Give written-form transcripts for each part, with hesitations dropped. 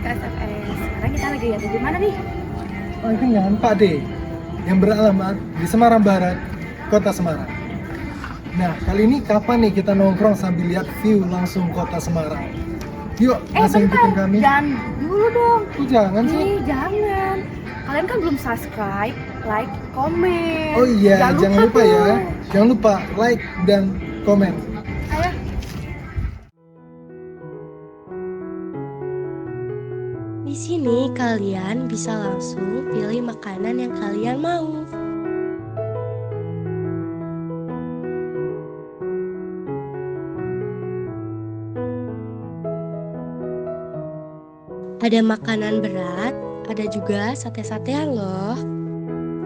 ke SFS. Sekarang kita lagi ada di mana nih? Angkringan Pak D yang beralamat di Semarang Barat, Kota Semarang. Nah, kali ini kapan nih kita nongkrong sambil lihat view langsung Kota Semarang? Yuk, langsung ikutin kami. Jangan dulu dong. Jangan sih. Jangan. Kalian kan belum subscribe, like, komen. Oh iya, jangan lupa ya. Jangan lupa like dan komen. Ayo. Di sini kalian bisa langsung pilih makanan yang kalian mau. Ada makanan berat, ada juga sate-satean loh.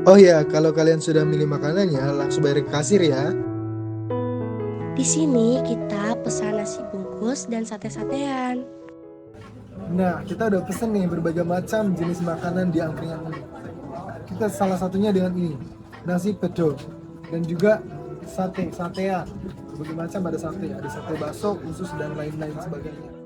Oh iya, kalau kalian sudah milih makanannya, langsung bayar ke kasir ya. Di sini kita pesan nasi bungkus dan sate-satean. Nah, kita udah pesen nih berbagai macam jenis makanan di angkringan ini. Kita salah satunya dengan ini, nasi pedo dan juga satean. Berbagai macam ada sate bakso, usus dan lain-lain sebagainya.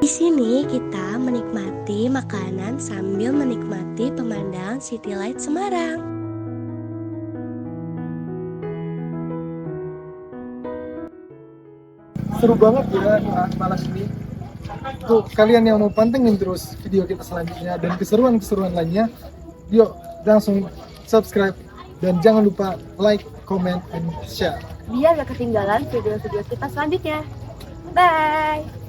Di sini kita menikmati makanan sambil menikmati pemandangan City Light Semarang. Seru banget ya malam ini. Tuh, kalian yang mau pantengin terus video kita selanjutnya dan keseruan-keseruan lainnya, yuk langsung subscribe dan jangan lupa like, comment, and share. Biar gak ketinggalan video-video kita selanjutnya. Bye.